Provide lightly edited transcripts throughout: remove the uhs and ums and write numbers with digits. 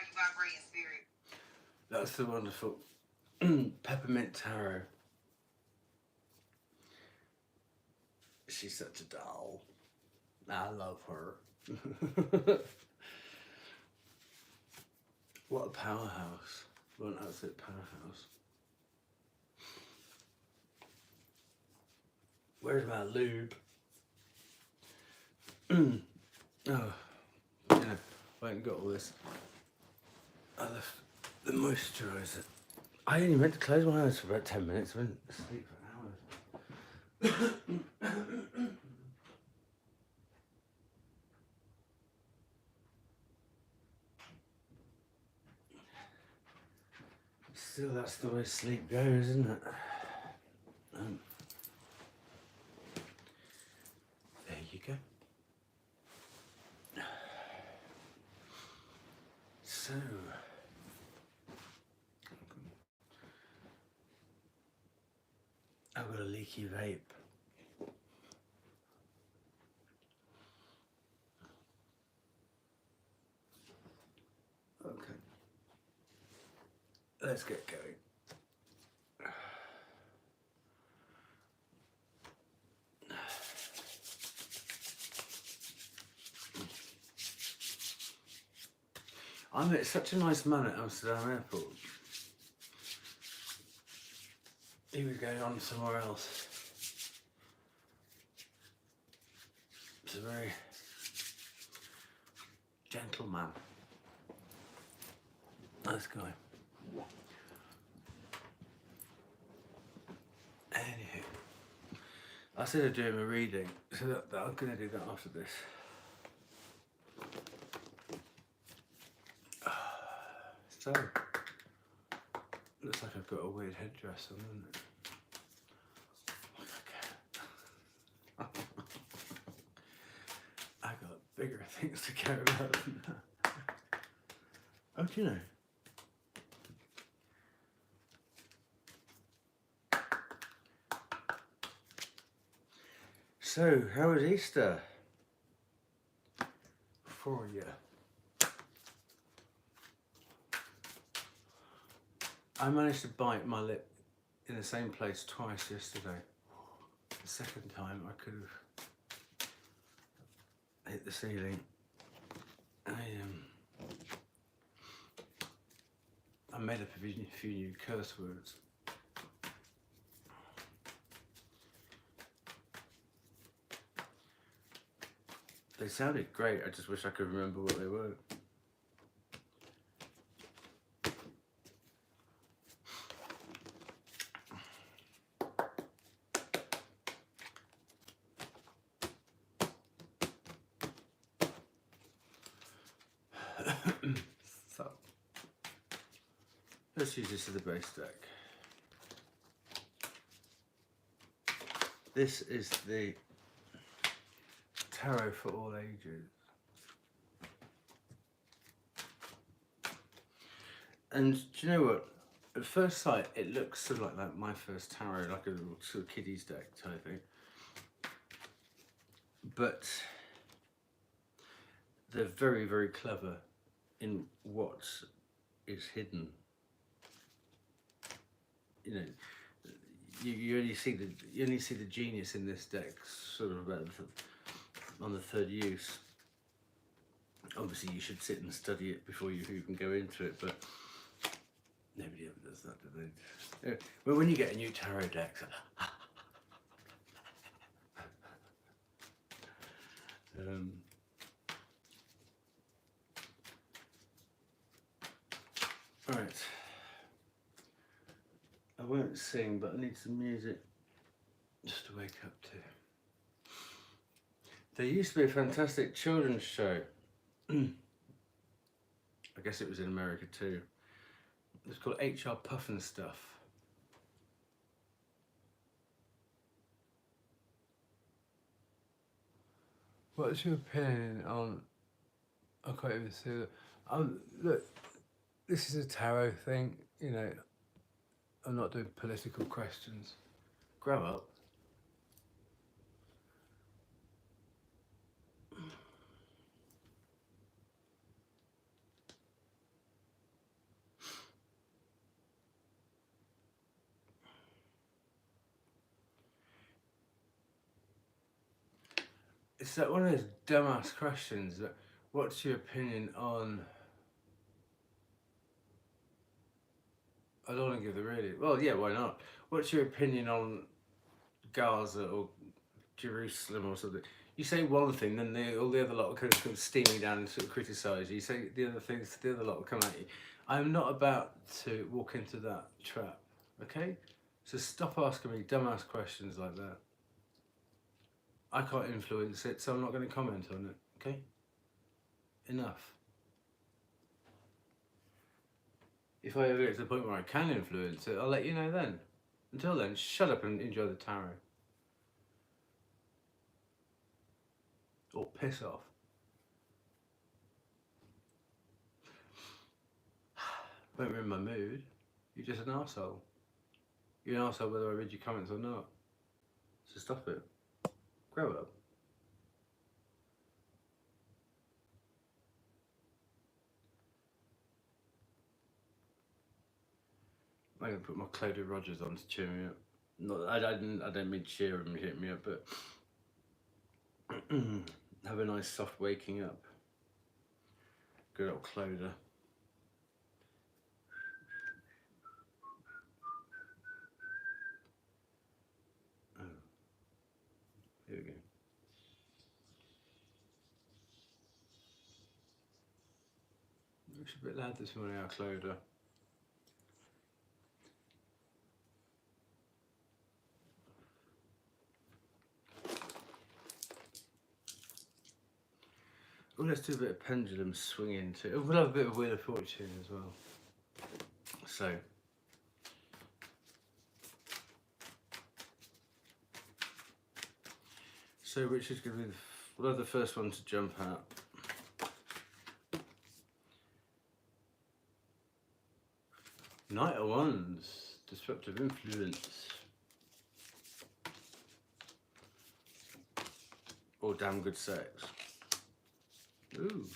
you vibrate in spirit? That's the wonderful Peppermint Tarot. She's such a doll. I love her. What a powerhouse. What an absolute powerhouse. Where's my lube? Oh, yeah, I ain't got all this. I left the moisturiser. I only meant to close my eyes for about 10 minutes. I went to sleep for hours. Still, that's the way sleep goes, isn't it? There you go. So, I've got a leaky vape. Okay. Let's get going. I met such a nice man at Amsterdam Airport. He was going on somewhere else. He's a very gentle man. Nice guy. Anywho, I said I'd do him a reading, so that I'm going to do that after this. So, looks like I've got a weird headdress on, doesn't it? I got bigger things to care about than that. Oh, do you know? So, how was Easter for you? I managed to bite my lip in the same place twice yesterday. The second time I could have hit the ceiling. I made up a few new curse words. They sounded great, I just wish I could remember what they were. So, let's use this as the base deck. This is the Tarot for all ages. And do you know what? At first sight, it looks sort of like my first tarot, like a little sort of kiddies deck type thing. But they're very, very clever in what is hidden. You know, you only see the genius in this deck sort of about on the third use. Obviously, you should sit and study it before you even go into it, but nobody ever does that, do they? Well, when you get a new tarot deck, right. I won't sing, but I need some music just to wake up to. There used to be a fantastic children's show. I guess it was in America too. It's called HR Puff and Stuff. What's your opinion on? I can't even see that. Look, this is a tarot thing. You know, I'm not doing political questions. Grow up. It's like one of those dumbass questions that, what's your opinion on, I don't want to give the really, well yeah, why not? What's your opinion on Gaza or Jerusalem or something? You say one thing, then all the other lot will kind of come steaming down and sort of criticise you. You say the other things, the other lot will come at you. I'm not about to walk into that trap, okay? So stop asking me dumbass questions like that. I can't influence it, so I'm not going to comment on it, okay? Enough. If I ever get to the point where I can influence it, I'll let you know then. Until then, shut up and enjoy the tarot. Or piss off. When we're in my mood, you're just an arsehole. You're an arsehole whether I read your comments or not. So stop it. Grow up. I'm going to put my Clodagh Rogers on to cheer me up. Not, I don't mean cheer him and hit me up, but have a nice soft waking up. Good old Clodagh. Oh. Here we go. Looks a bit loud this morning, our Clodagh. Oh, let's do a bit of pendulum swinging too. We'll have a bit of Wheel of Fortune as well. So which is going to be we'll have the first one to jump out. Knight of Wands, disruptive influence. Or damn good sex. Ooh.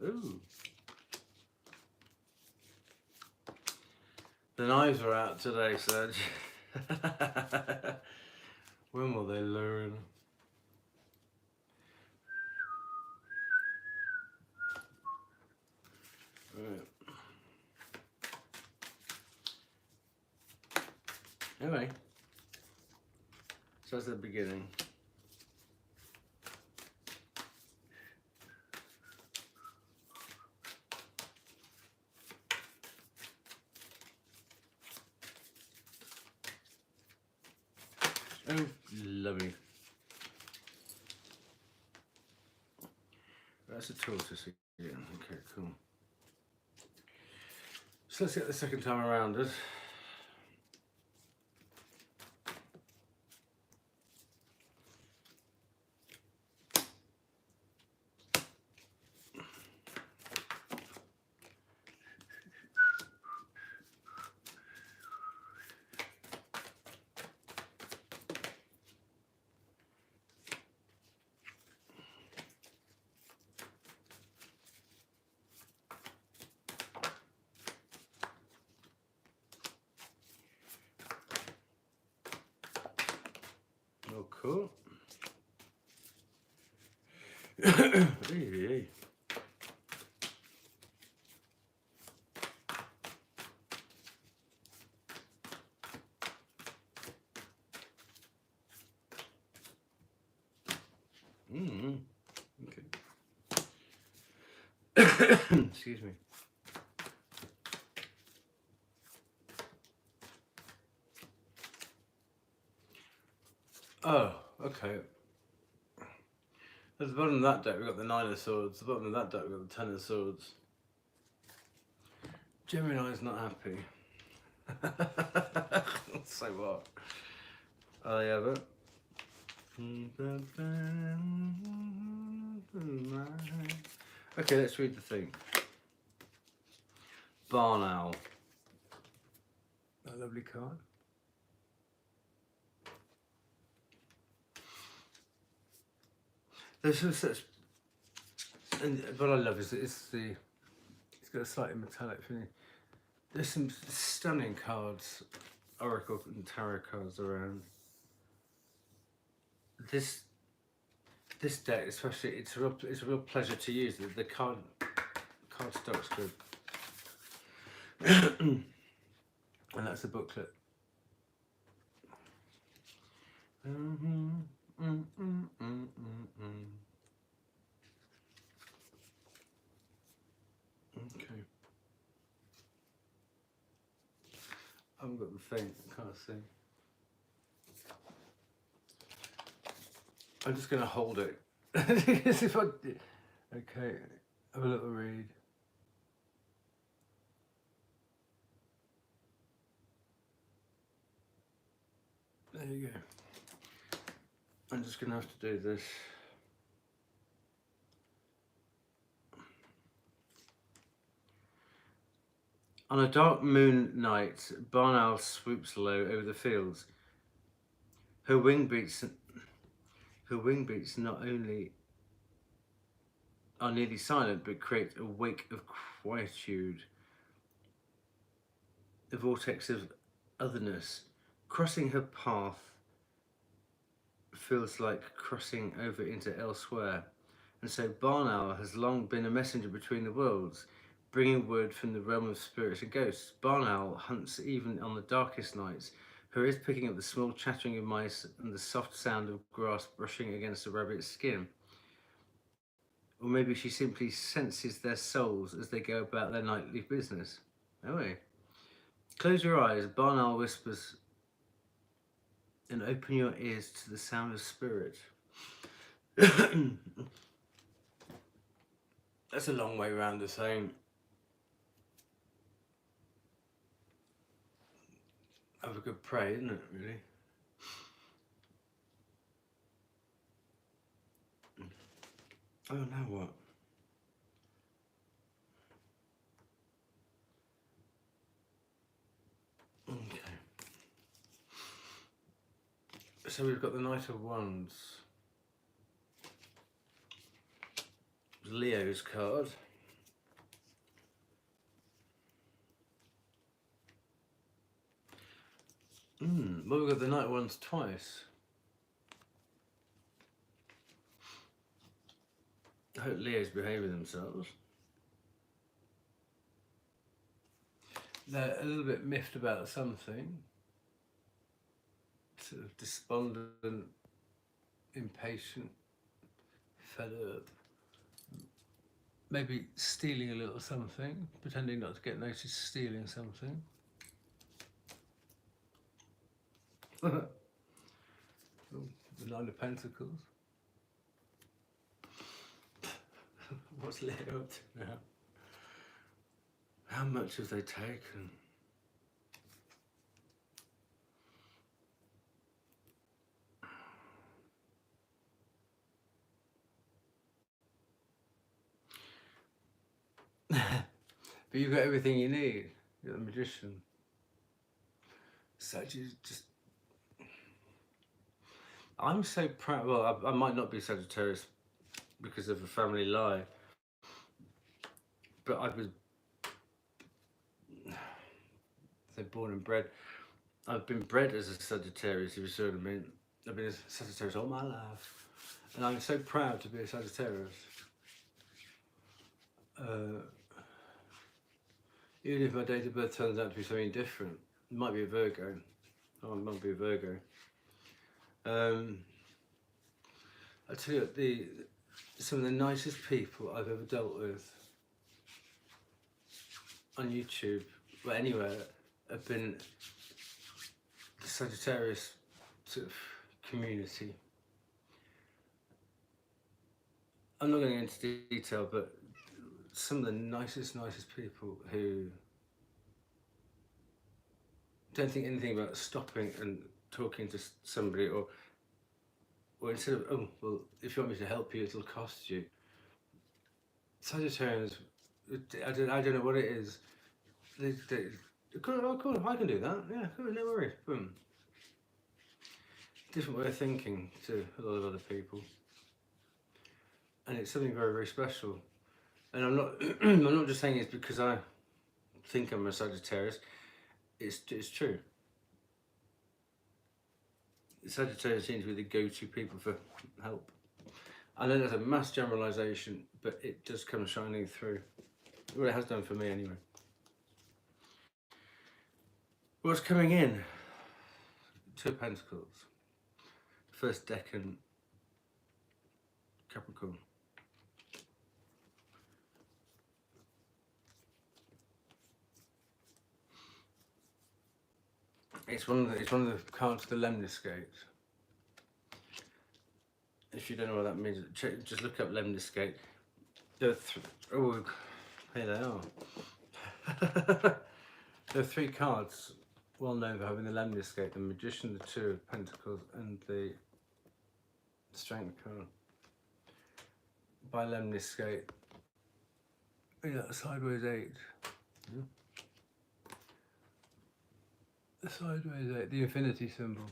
Ooh. The knives are out today, Sag. When will they learn? Right. Anyway, so that's the beginning. Oh, lovely. That's a tortoise again. Okay, cool. So let's get the second time around us. Oh, cool. Hey. Okay. Excuse me. Oh, okay. At the bottom of that deck, we've got the Nine of Swords. At the bottom of that deck, we've got the Ten of Swords. Gemini's not happy. So what? Oh, yeah, but... Okay, let's read the thing. Barn Owl. That lovely card. There's some such, and what I love is that it's got a slightly metallic finish. There's some stunning cards, oracle and tarot cards around. This This deck, especially, it's a real pleasure to use. The card stock's good, and that's the booklet. Okay. I haven't got the thing, I can't see. I'm just going to hold it. If I, okay, have a little read. There you go. I'm just going to have to do this. On a dark moon night, barn owl swoops low over the fields. Her wing beats not only are nearly silent, but create a wake of quietude, a vortex of otherness. Crossing her path feels like crossing over into elsewhere. And so barn owl has long been a messenger between the worlds, bringing word from the realm of spirits and ghosts. Barn owl hunts even on the darkest nights, her ears picking up the small chattering of mice and the soft sound of grass brushing against a rabbit's skin. Or maybe she simply senses their souls as they go about their nightly business. Oh, wait. Close your eyes, barn owl whispers, and open your ears to the sound of spirit. That's a long way around the saying, have a good pray, isn't it, really? Oh, now what? Okay. So we've got the Knight of Wands. Leo's card. Well, we've got the Knight of Wands twice. I hope Leo's behaving themselves. They're a little bit miffed about something. Sort of despondent, impatient, fed up. Maybe stealing a little something, pretending not to get noticed stealing something. The Nine of Pentacles. What's Leo up to now? How much have they taken? But you've got everything you need. You're the Magician. Just... I'm so proud. Well, I might not be Sagittarius because of a family lie, but I was born and bred. I've been bred as a Sagittarius, if you see what I mean. I've been a Sagittarius all my life, and I'm so proud to be a Sagittarius. Even if my date of birth turns out to be something different, it might be a Virgo. Oh, it might be a Virgo. I tell you, some of the nicest people I've ever dealt with on YouTube, or anywhere, have been the Sagittarius sort of community. I'm not going to get into detail, but some of the nicest people who don't think anything about stopping and talking to somebody, or instead of, oh, well, if you want me to help you, it'll cost you. Sagittarians, I don't know what it is. Cool, I can do that. Yeah, cool, no worries. Boom. Different way of thinking to a lot of other people, and it's something very, very special. And I'm not, I'm not just saying it's because I think I'm a Sagittarius. It's true. Sagittarius seems to be the go-to people for help. I know that's a mass generalisation, but it does come shining through. Well, it has done for me anyway. What's coming in? Two of Pentacles. First decan Capricorn. It's one of the cards of the Lemniscate. If you don't know what that means, just look up Lemniscate. Oh, here they are. There are three cards well known for having the Lemniscate: the Magician, the Two of Pentacles, and the Strength card. By Lemniscate, yeah, sideways 8. Yeah. The sideways 8, the infinity symbol.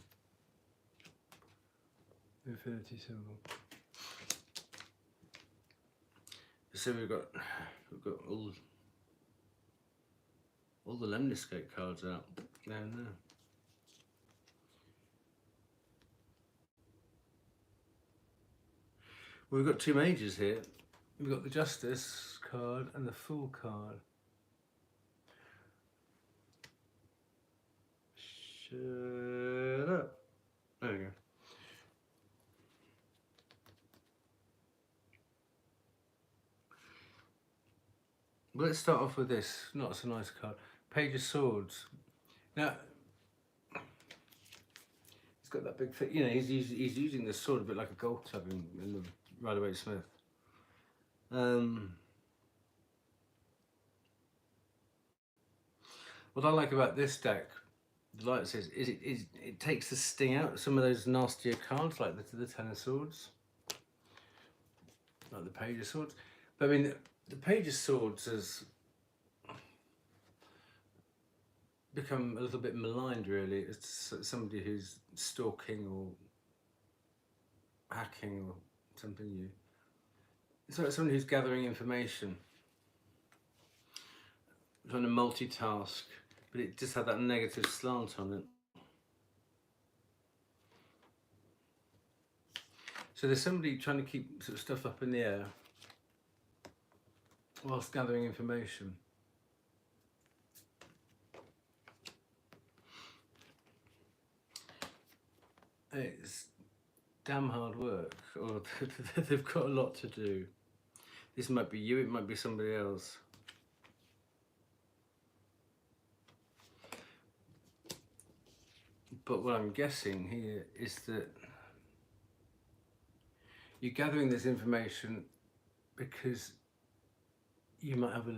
The infinity symbol. So we've got all the Lemniscate cards out there and there. Well, we've got two mages here. We've got the Justice card and the Fool card. Shut up. There we go. Well, let's start off with this. Not so nice card. Page of Swords. Now, he's got that big, you know, he's using the sword a bit like a golf tub in the Rider-Waite-Smith. What I like about this deck, the light says, is it takes the sting out of some of those nastier cards, like the Ten of Swords, like the Page of Swords. But I mean, the Page of Swords has become a little bit maligned, really. It's somebody who's stalking or hacking or something new. It's like someone who's gathering information, trying to multitask, but it just had that negative slant on it. So there's somebody trying to keep sort of stuff up in the air whilst gathering information. It's damn hard work, or they've got a lot to do. This might be you, it might be somebody else. But what I'm guessing here is that you're gathering this information because you might have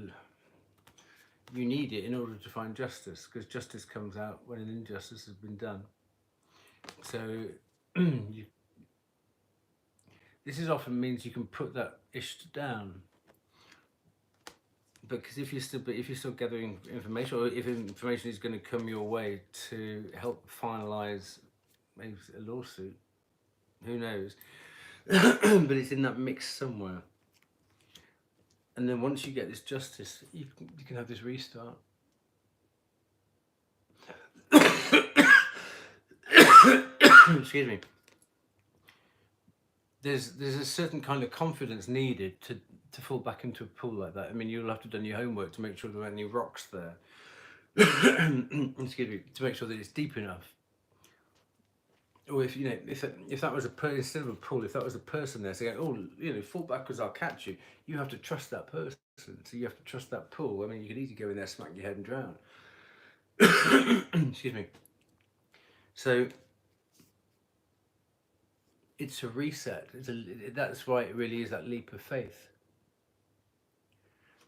you need it in order to find justice, because justice comes out when an injustice has been done. So this often means you can put that issue down, because if you're still gathering information, or if information is going to come your way to help finalise maybe a lawsuit, who knows? But it's in that mix somewhere. And then once you get this justice, you can have this restart. Excuse me. There's a certain kind of confidence needed to fall back into a pool like that. I mean, you'll have to have done your homework to make sure there aren't any rocks there. Excuse me, to make sure that it's deep enough. Or if that was instead of a pool, if that was a person there saying, "Oh, fall back because I'll catch you," you have to trust that person. So you have to trust that pool. I mean, you could easily go in there, smack your head, and drown. Excuse me. So it's a reset. That's why it really is that leap of faith.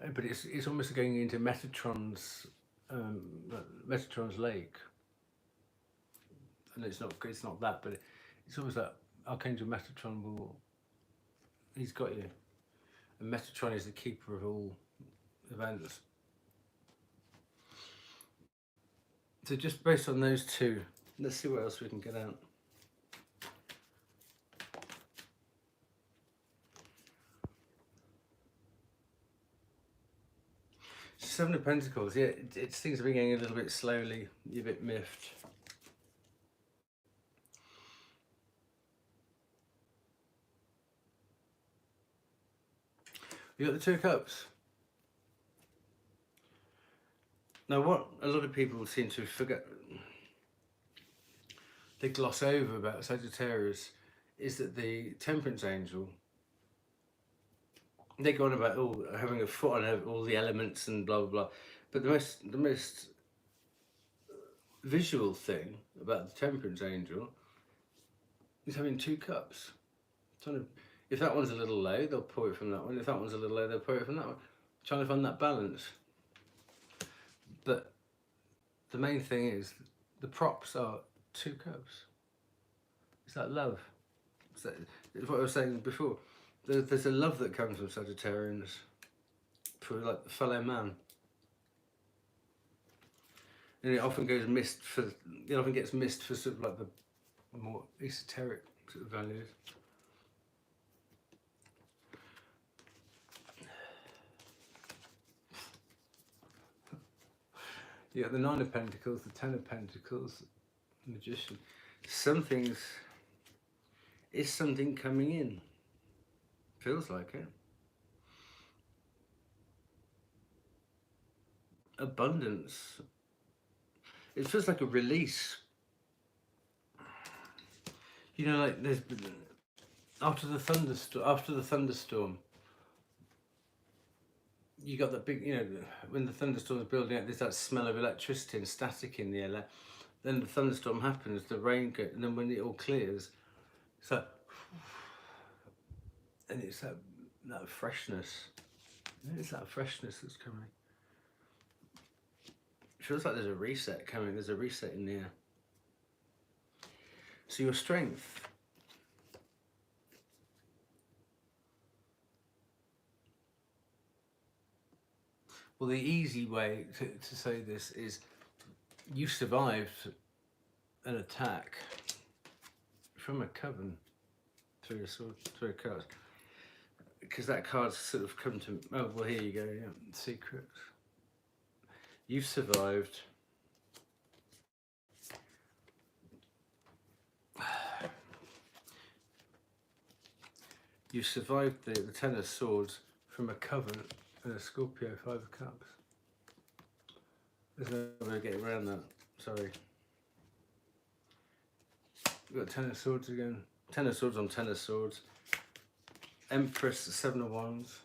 But it's almost going into Metatron's lake. And it's not that, but it's almost like Archangel Metatron he's got you. And Metatron is the keeper of all events. So just based on those two, let's see what else we can get out. Seven of Pentacles, yeah, it's things are beginning a little bit slowly, you're a bit miffed. You got the Two of Cups. Now, what a lot of people seem to forget, they gloss over about Sagittarius, is that the Temperance angel, they go on about having a foot on all the elements and blah blah blah, but the most visual thing about the Temperance angel is having 2 cups. If that one's a little low, they'll pour it from that one. If that one's a little low, they'll pour it from that one. Trying to find that balance. But the main thing is the props are 2 cups. It's that love. It's what I was saying before. There's a love that comes from Sagittarians for like the fellow man, and it often gets missed for sort of like the more esoteric sort of values. You got the 9 of Pentacles, the 10 of Pentacles, Magician. Is something coming in? Feels like it. Abundance. It feels like a release. You know, like there's after the thunderstorm. You got that big, you know, when the thunderstorm is building up, there's that smell of electricity and static in the air. Then the thunderstorm happens, the rain goes, and then when it all clears, so, and it's that freshness. It's that freshness that's coming. It feels like there's a reset coming. There's a reset in the air. So your strength. Well, the easy way to say this is you survived an attack from a coven through a card. Because that card's sort of come to, oh, well, here you go, yeah, secrets. You've survived the 10 of Swords from a coven and a Scorpio 5 of Cups. There's no way of getting around that, sorry. We've got 10 of Swords again. 10 of Swords on 10 of Swords. Empress, 7 of Wands.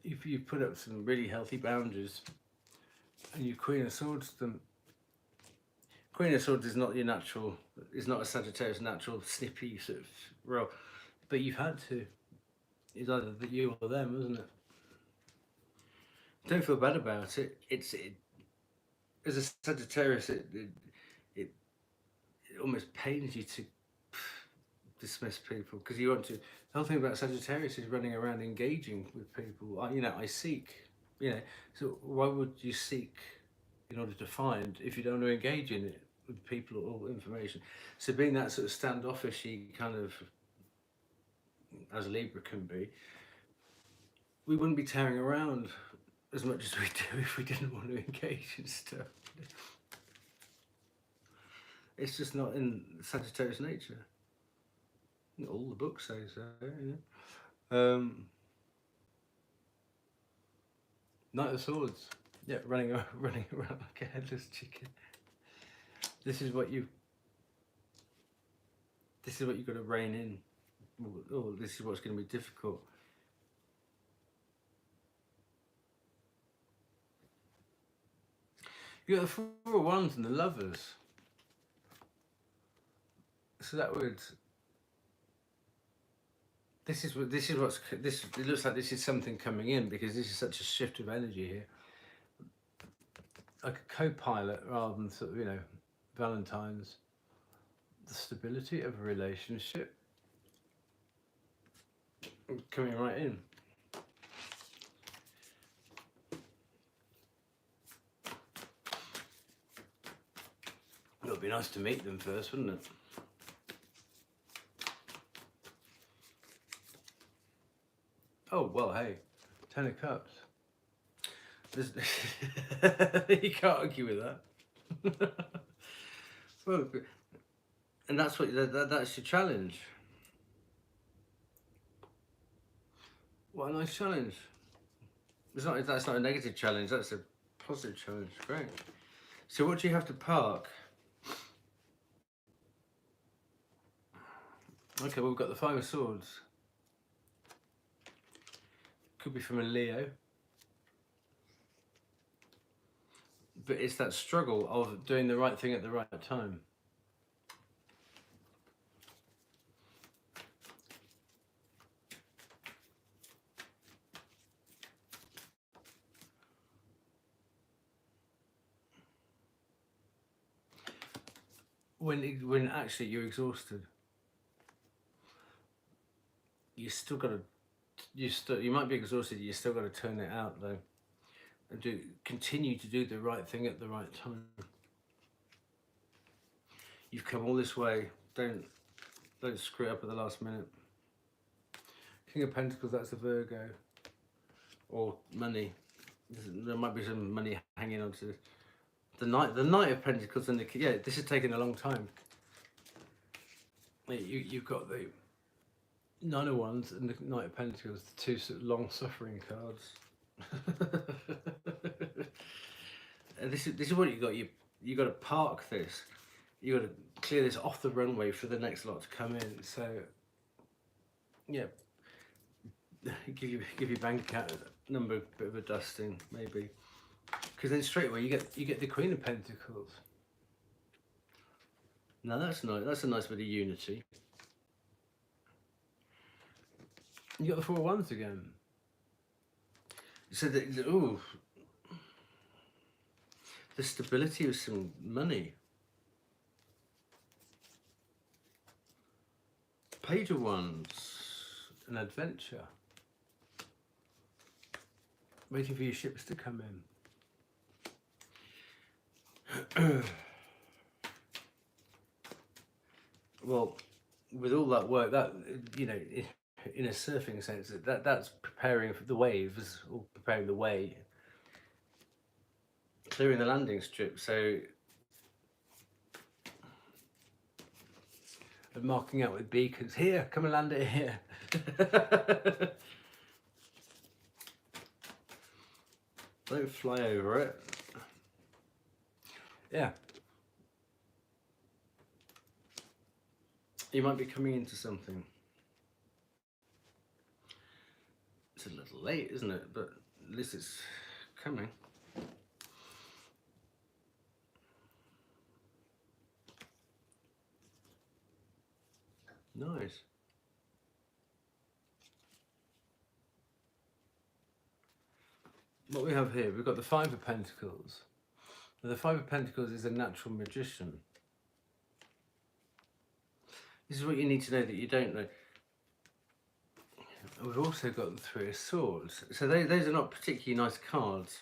If you put up some really healthy boundaries and you Queen of Swords them, Queen of Swords is not your natural, is not a Sagittarius natural snippy sort of role, but you've had to. It's either you or them, isn't it? Don't feel bad about it. As a Sagittarius, it almost pains you to dismiss people because you want to. The whole thing about Sagittarius is running around engaging with people. You know, I seek. You know, so why would you seek in order to find if you don't want to engage in it with people or information? So being that sort of standoffishy kind of, as Libra can be, we wouldn't be tearing around as much as we do if we didn't want to engage in stuff. It's just not in Sagittarius nature. All the books say so. You know? Knight of Swords. Yeah, running around like a headless chicken. This is what you've got to rein in. Oh, this is what's going to be difficult. You got the 4 of Wands and the Lovers. So that would. It looks like this is something coming in because this is such a shift of energy here. Like a co-pilot rather than sort of, you know, Valentine's. The stability of a relationship coming right in. It would be nice to meet them first, wouldn't it? Oh, well, hey, 10 of Cups. You can't argue with that. Well, and that's your challenge. What a nice challenge. That's not a negative challenge, that's a positive challenge. Great. So what do you have to park? Okay, well, we've got the Five of Swords. Could be from a Leo. But it's that struggle of doing the right thing at the right time. When actually you're exhausted, you still got to, you might be exhausted, you still got to turn it out though, and continue to do the right thing at the right time. You've come all this way, don't screw it up at the last minute. King of Pentacles, that's a Virgo, or money. There might be some money hanging on to the Knight of Pentacles, and this is taking a long time. You've got the Nine of Wands and the Knight of Pentacles, the two sort of long-suffering cards. This is what you got. You got to park this. You got to clear this off the runway for the next lot to come in. So, yeah, give your bank account number a bit of a dusting, maybe, because then straight away you get the Queen of Pentacles. Now that's nice. That's a nice bit of unity. You got the Four of Wands again. So the stability of some money. Page of Wands, an adventure. Waiting for your ships to come in. Well, with all that work, that, you know, in a surfing sense, that's preparing for the waves, or preparing the way, clearing the landing strip. So, and marking out with beacons. Here, come and land it here. Don't fly over it. Yeah. You might be coming into something. It's a little late, isn't it? But at least it's coming. Nice. What we have here, we've got the Five of Pentacles. Now, the Five of Pentacles is a natural magician. This is what you need to know that you don't know. We've also got the Three of Swords. So those are not particularly nice cards.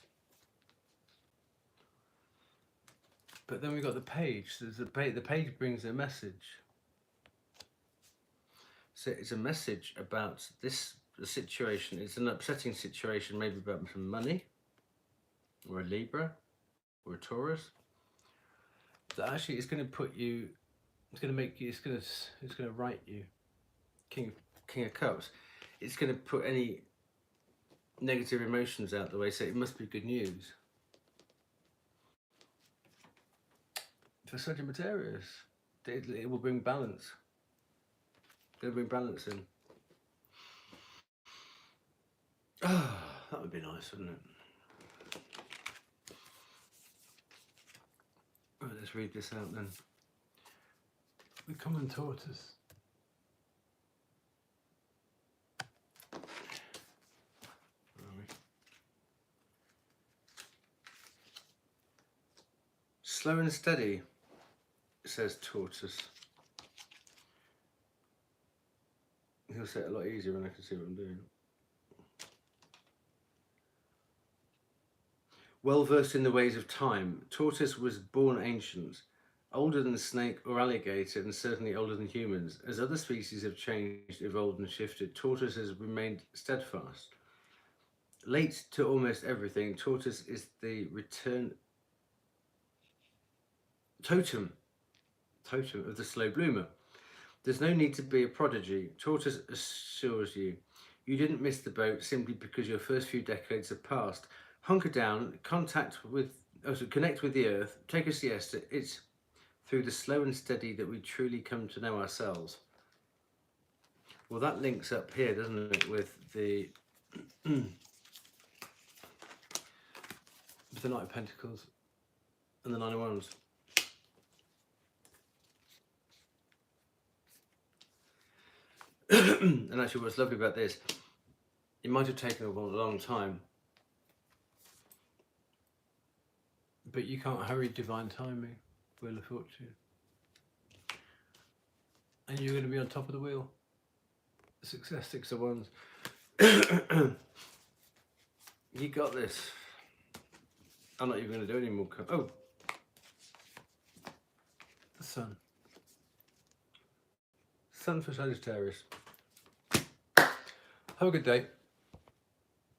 But then we've got the Page. So the Page brings a message. So it's a message about the situation. It's an upsetting situation, maybe about some money, or a Libra, or a Taurus. That actually is going to put you. It's going to make you. It's going to write you. King of Cups. It's going to put any negative emotions out the way. So it must be good news. For Sagittarius, it will bring balance. It'll bring balance in. Oh, that would be nice, wouldn't it? Right, let's read this out then. The Common Tortoise. Slow and steady, says Tortoise. He'll say it a lot easier when I can see what I'm doing. Well versed in the ways of time, Tortoise was born ancient, older than snake or alligator, and certainly older than humans. As other species have changed, evolved, and shifted, Tortoise has remained steadfast. Late to almost everything, Tortoise is the return totem of the slow bloomer. There's no need to be a prodigy. Tortoise assures you, You didn't miss the boat simply because your first few decades have passed. Hunker down, connect with the earth, take a siesta. It's through the slow and steady that we truly come to know ourselves. Well, that links up here, doesn't it, with the with the Knight of Pentacles and the Nine of Wands. And actually, what's lovely about this, it might have taken a long time, but you can't hurry divine timing, Wheel of Fortune. And you're going to be on top of the wheel. Success, Six of Wands. You got this. I'm not even going to do any more. Oh, the Sun. Sun for Sagittarius. Have a good day.